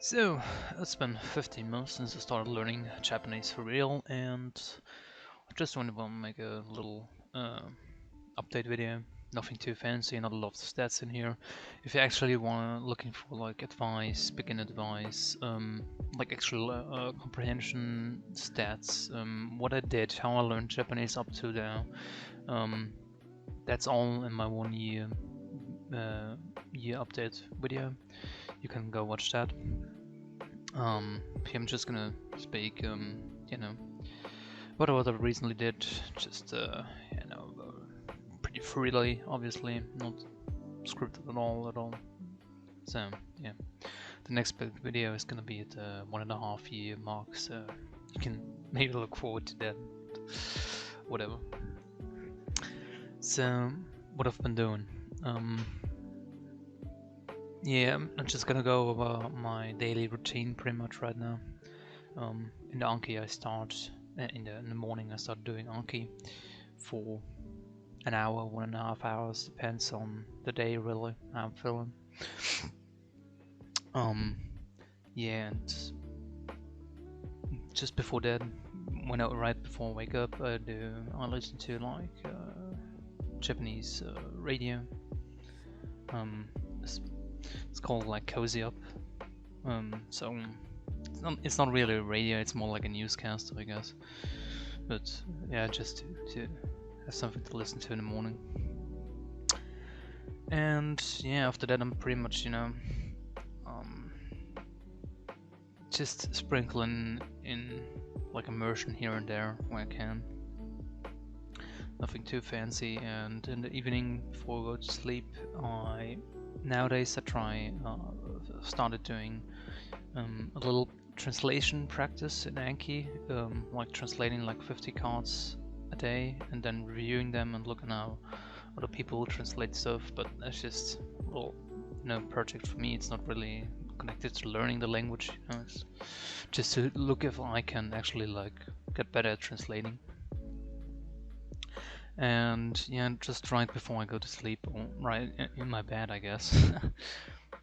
So, it's been 15 months since I started learning Japanese for real, and I just wanted to make a little update video. Nothing too fancy, not a lot of stats in here. If you actually looking for like advice, beginner advice, like actual comprehension stats, what I did, how I learned Japanese up to now, that's all in my 1 year year update video. You can go watch that. I'm just gonna speak, you know, what I recently did, just, you know, pretty freely, obviously, not scripted at all. So, yeah, the next video is gonna be at the 1.5 year mark, so you can maybe look forward to that, whatever. So, what I've been doing, yeah, I'm just gonna go over my daily routine pretty much right now. In the Anki I start, in the morning I start doing Anki for an hour, 1.5 hours, depends on the day really, how I'm feeling. Yeah, and just before that, right before I wake up, I listen to like Japanese radio. It's called like Cozy Up. So it's not really a radio, it's more like a newscast, I guess. But yeah, just to have something to listen to in the morning. And yeah, after that I'm pretty much, you know, just sprinkling in like immersion here and there when I can. Nothing too fancy. And in the evening before I go to sleep, nowadays I started doing a little translation practice in Anki, like translating like 50 cards a day and then reviewing them and looking how other people translate stuff. But that's just a little, you know, project for me. It's not really connected to learning the language, you know, it's just to look if I can actually like get better at translating. And yeah, just right before I go to sleep, or right in my bed, I guess,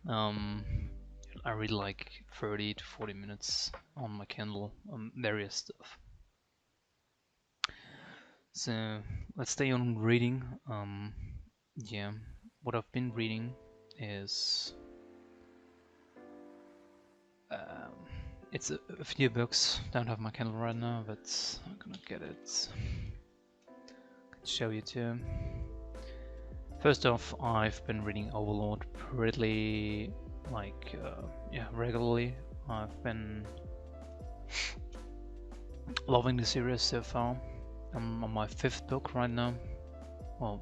I read like 30 to 40 minutes on my Kindle on various stuff. So let's stay on reading. Yeah, what I've been reading is it's a few books. Don't have my Kindle right now, but I'm gonna get it. Show you too. First off, I've been reading Overlord pretty like yeah, regularly. I've been loving the series so far. I'm on my 5th book right now. Well,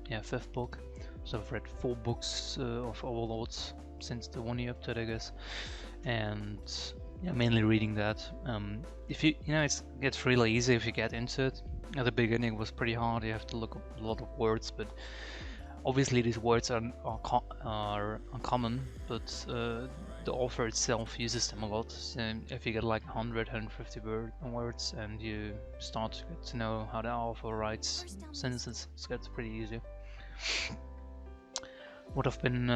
yeah, 5th book. So I've read 4 books of Overlords since the 1 year update, I guess. And yeah, mainly reading that. If you know, it gets really easy if you get into it. At the beginning it was pretty hard. You have to look up a lot of words, but obviously these words are uncommon, but the author itself uses them a lot. So if you get like 150 words and you start to get to know how the author writes sentences, it gets pretty easy. What I've been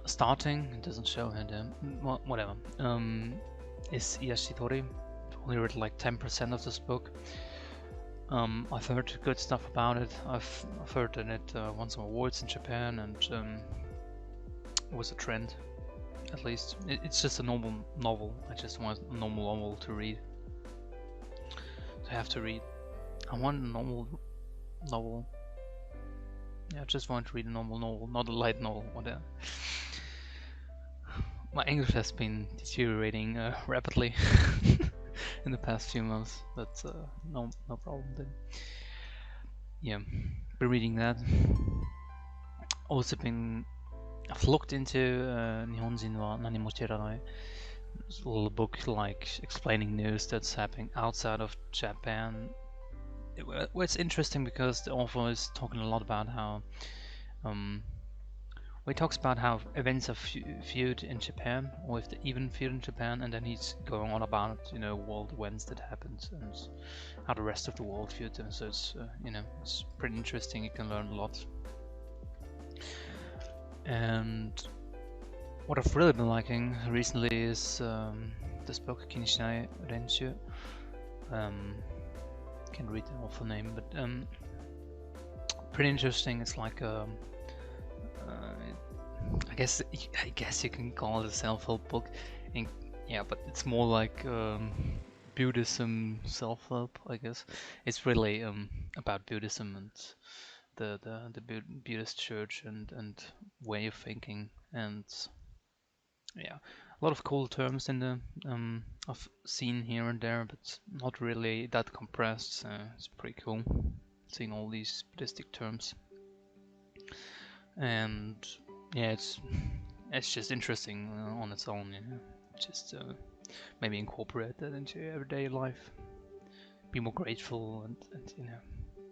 starting, it doesn't show here, well, whatever, is Yashitori. I've only read like 10% of this book. I've heard good stuff about it. I've heard that it won some awards in Japan, and it was a trend, at least. It's just a normal novel. I just want a normal novel to read. To have to read. I want a normal novel. Yeah, I just want to read a normal novel, not a light novel. Whatever. My English has been deteriorating rapidly in the past few months, but no problem then. Yeah, been reading that. Also I've looked into Nihonjin wa Nani mo Shiranai. It's a little book like explaining news that's happening outside of Japan. It's interesting because the author is talking a lot about how he talks about how events are viewed in Japan, or if they're even viewed in Japan, and then he's going on about, you know, world events that happened and how the rest of the world viewed them. So it's you know, it's pretty interesting. You can learn a lot. And What I've really been liking recently is this book, Kinshinai Renshu. Can't read the awful name, but pretty interesting. It's like I guess you can call it a self-help book. Yeah, but it's more like Buddhism self-help, I guess. It's really about Buddhism and the Buddhist church and way of thinking, and yeah, a lot of cool terms in the I've seen here and there, but not really that compressed. It's pretty cool seeing all these Buddhistic terms, and yeah, it's just interesting on its own. You know, just maybe incorporate that into your everyday life. Be more grateful and you know,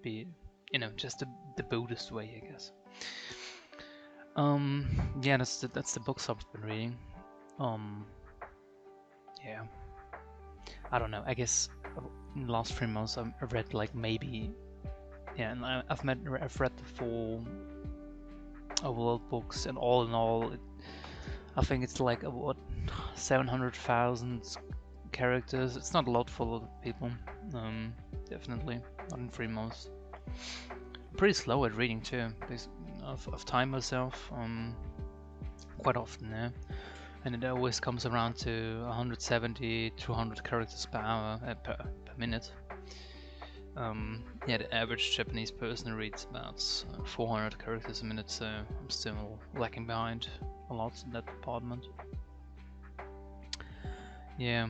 be just the Buddhist way, I guess. Yeah, that's the books I've been reading. Yeah, I don't know. I guess in the last 3 months I've read like maybe, yeah, and I've read the 4 overload books, and all in all, I think it's like what 700,000 characters. It's not a lot for a lot of people. Definitely not in 3 months. I'm pretty slow at reading too. I've timed myself quite often now, and it always comes around to 170, 200 characters per hour per minute. Yeah, the average Japanese person reads about 400 characters a minute, so I'm still lacking behind a lot in that department. Yeah,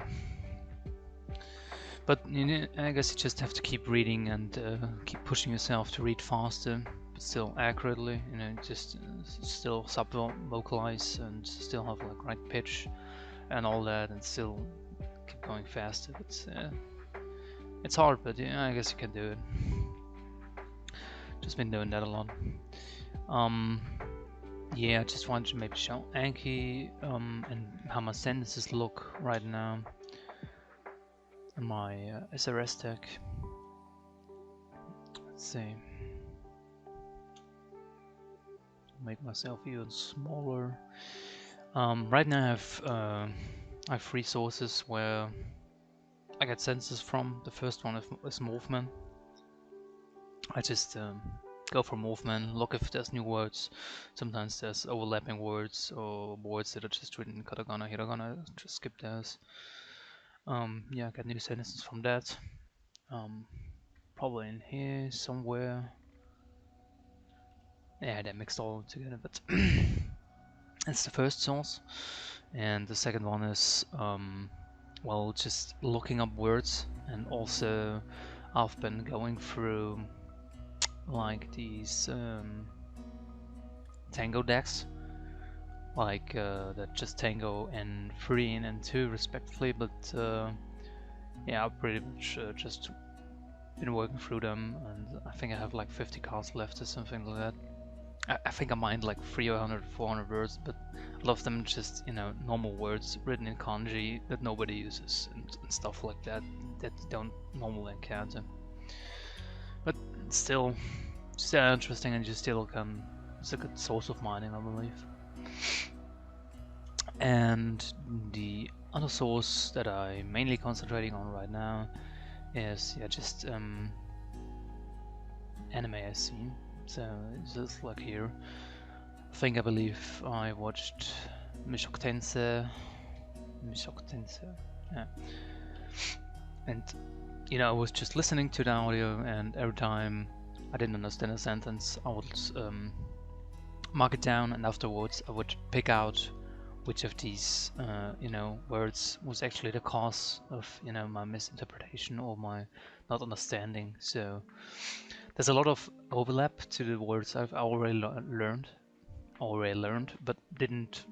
but you know, I guess you just have to keep reading and keep pushing yourself to read faster, but still accurately. You know, just still sub-vocalize and still have like right pitch and all that, and still keep going faster. It's hard, but yeah, I guess you can do it. Just been doing that a lot. Yeah, I just wanted to maybe show Anki and how my sentences look right now in my SRS deck. Let's see. Make myself even smaller. Right now I have 3 sources where I get sentences from. The first one is Morphman. I just go for Morphman, look if there's new words. Sometimes there's overlapping words or words that are just written in katakana, hiragana, just skip those. Yeah, I got new sentences from that. Probably in here somewhere. Yeah, they mixed all together, but it's the first source. And the second one is, well, just looking up words, and also I've been going through like these Tango decks, like that just Tango and 3 and 2 respectively, but yeah, I've pretty much just been working through them, and I think I have like 50 cards left or something like that. I think I mined like 300, 400 words, but a lot of them just, you know, normal words written in kanji that nobody uses and stuff like that that you don't normally encounter. But still interesting, and you still can. It's a good source of mining, I believe. And the other source that I'm mainly concentrating on right now is just anime I see. So it's just like here. I believe I watched Mishoku Tensei, yeah. And you know, I was just listening to the audio, and every time I didn't understand a sentence, I would mark it down, and afterwards I would pick out which of these you know, words was actually the cause of, you know, my misinterpretation or my not understanding. So there's a lot of overlap to the words I've already learned, but didn't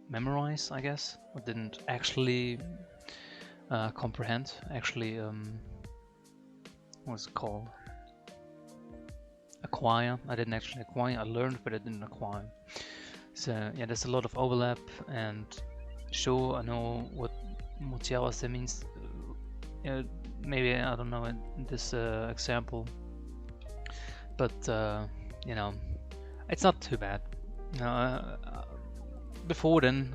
memorize, I guess, or didn't actually comprehend. Actually, what's it called? Acquire. I didn't actually acquire. I learned, but I didn't acquire. So yeah, there's a lot of overlap, and sure, I know what mochiawase means. Maybe I don't know in this example, but you know, it's not too bad. before then,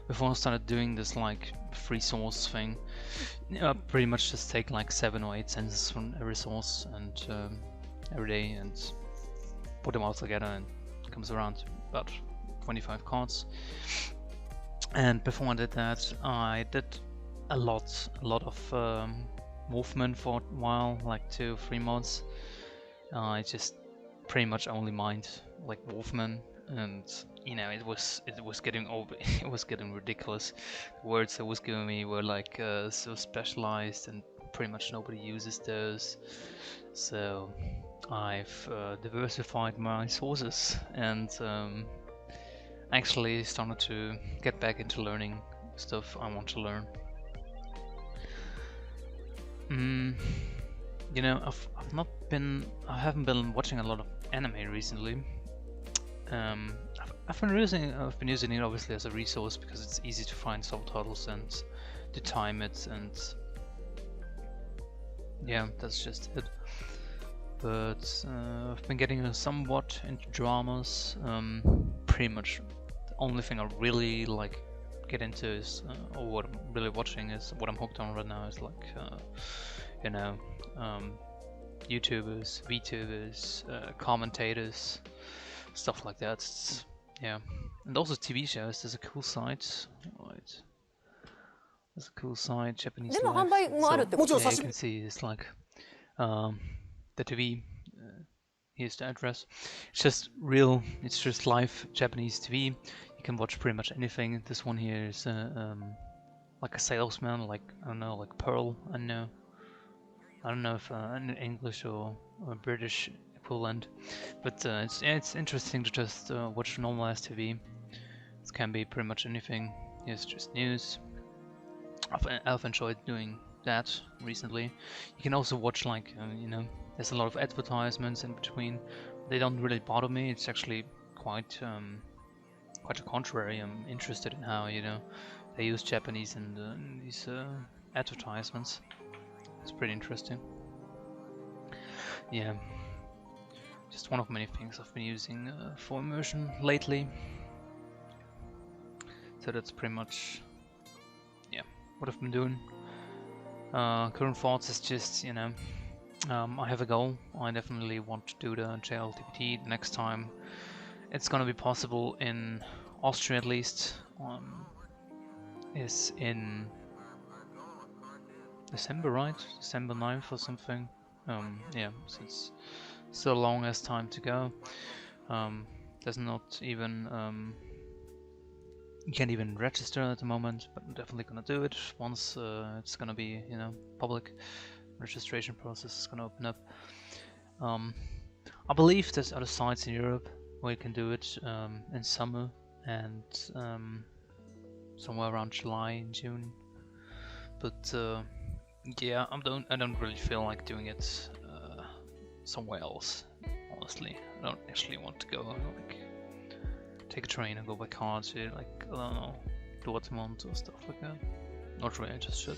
before I started doing this like free source thing, I pretty much just take like 7 or 8 sentences from every source and every day and put them all together, and it comes around to about 25 cards. And before I did that, I did a lot of Morphman for a while, like 2 or 3 months. I just pretty much only mined like Morphman, and you know, it was getting over, it was getting ridiculous. The words it was giving me were like so specialized, and pretty much nobody uses those. So I've diversified my sources and actually started to get back into learning stuff I want to learn. You know, I haven't been watching a lot of anime recently. I've been using it obviously as a resource because it's easy to find subtitles and to time it, and yeah, that's just it. But I've been getting somewhat into dramas. Pretty much the only thing I really like get into is, or what I'm really watching is, what I'm hooked on right now is like, you know, YouTubers, VTubers, commentators, stuff like that. Yeah, and also TV shows. There's a cool site. Right. There's a cool site, Japanese Life. So, yeah, you can see it's like the TV. Here's the address. It's just live Japanese TV. You can watch pretty much anything. This one here is like a salesman, like, I don't know, like Pearl. I don't know if an English or British equivalent, but it's interesting to just watch normalized TV. It can be pretty much anything. It's just news. I've enjoyed doing that recently. You can also watch like you know, there's a lot of advertisements in between. They don't really bother me. It's actually quite the contrary. I'm interested in how, you know, they use Japanese in these advertisements. It's pretty interesting. Yeah, just one of many things I've been using for immersion lately. So that's pretty much, yeah, what I've been doing. Current thoughts is just, you know, I have a goal. I definitely want to do the JLPT the next time it's gonna be possible in Austria, at least. Is in December, right? December 9th or something. Yeah, so it's still a long as time to go. There's not even you can't even register at the moment, but I'm definitely gonna do it once it's gonna be, you know, public registration process is gonna open up. I believe there's other sites in Europe where you can do it in summer and somewhere around July and June. But yeah, I don't really feel like doing it somewhere else. Honestly, I don't actually want to go like take a train and go by car to, like, I don't know, Dortmund or stuff like that. Not really, I just should.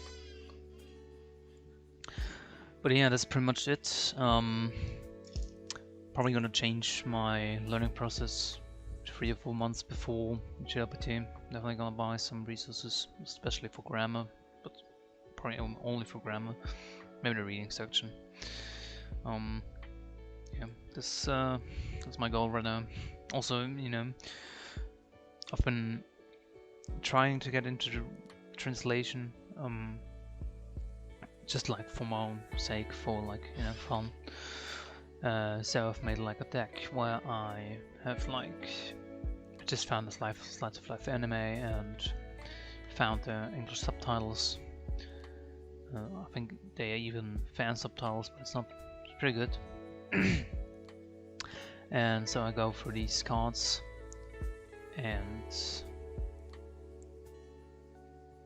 But yeah, that's pretty much it. Probably gonna change my learning process 3 or 4 months before JLPT. Definitely gonna buy some resources, especially for grammar, but probably only for grammar. Maybe the reading section. Yeah, that's my goal right now. Also, you know, I've been trying to get into the translation, just like for my own sake, for like, you know, fun. So I've made like a deck where I have like, I just found this slice of life anime and found the English subtitles. I think they are even fan subtitles, but it's pretty good. And so I go through these cards and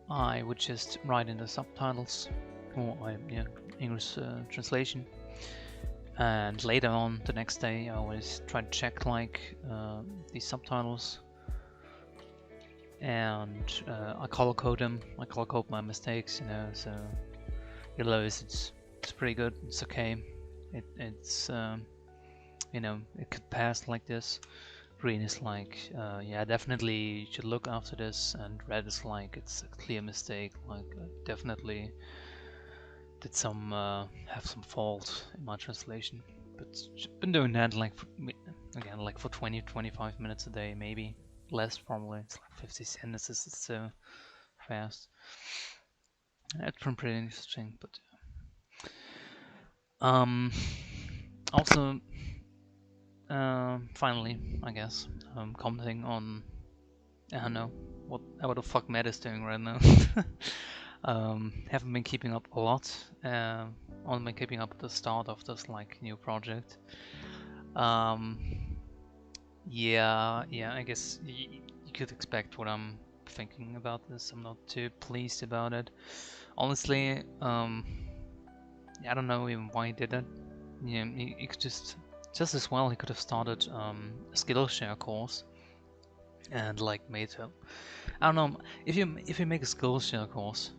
I would just write in the subtitles or English translation. And later on, the next day, I always try to check like these subtitles, and I color code them. I color code my mistakes, you know. So yellow it's pretty good. It's okay. It's you know, it could pass like this. green is like, yeah, definitely you should look after this, and red is like, it's a clear mistake, like definitely did some have some fault in my translation, but been doing that like again like for 20-25 minutes a day, maybe less, probably it's like 50 sentences. It's so fast. That's been pretty interesting. But also finally, I guess, commenting on, I don't know what the fuck Matt is doing right now. Haven't been keeping up a lot. Only been keeping up at the start of this like new project. Yeah, I guess you could expect what I'm thinking about this. I'm not too pleased about it, honestly. I don't know even why he did it. Yeah, he could just as well he could have started a Skillshare course and like made a, I don't know, if you make a Skillshare course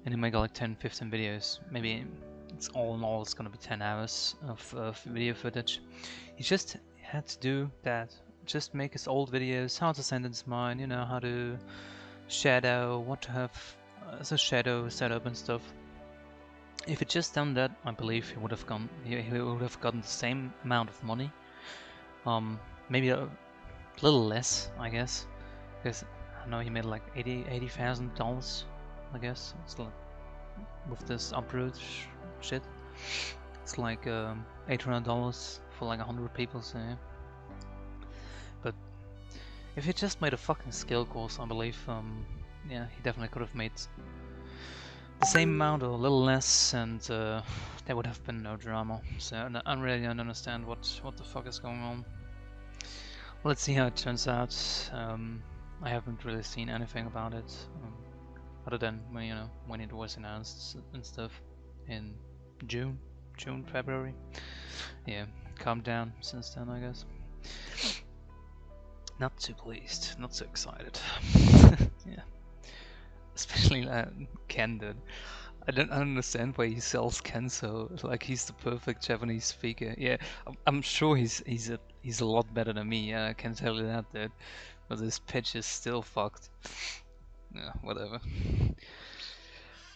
and you make like 10-15 videos, maybe it's all in all it's gonna be 10 hours of video footage. He just had to do that. Just make his old videos, how to sentence mine, you know, how to shadow, what to have as a shadow setup and stuff. If he'd just done that, I believe he would have gotten the same amount of money. Maybe a little less, I guess, because I know he made like $80,000. I guess it's like with this upload shit. It's like $800 for like 100 people. So yeah. But if he just made a fucking skill course, I believe, yeah, he definitely could have made the same amount or a little less, and there would have been no drama. So I really don't understand what the fuck is going on. Let's see how it turns out. I haven't really seen anything about it, other than when it was announced and stuff in June, February. Yeah, calmed down since then, I guess. Not too pleased, not so excited. Yeah, especially Ken did. I don't understand why he sells Ken so like he's the perfect Japanese speaker. Yeah, I'm sure he's a lot better than me. Yeah, I can tell you that, dude. But this pitch is still fucked. Yeah, whatever.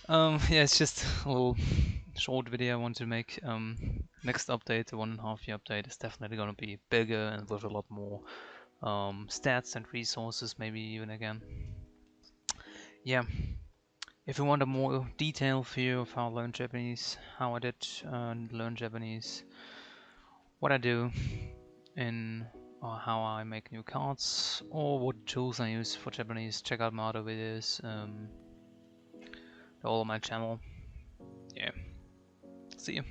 Yeah, it's just a little short video I want to make. Next update, the 1.5 year update, is definitely gonna be bigger and with a lot more stats and resources, maybe even again. Yeah. If you want a more detailed view of how I learned Japanese, how I did learn Japanese, what I do in or how I make new cards, or what tools I use for Japanese, check out my other videos. They're all on my channel. Yeah. See you.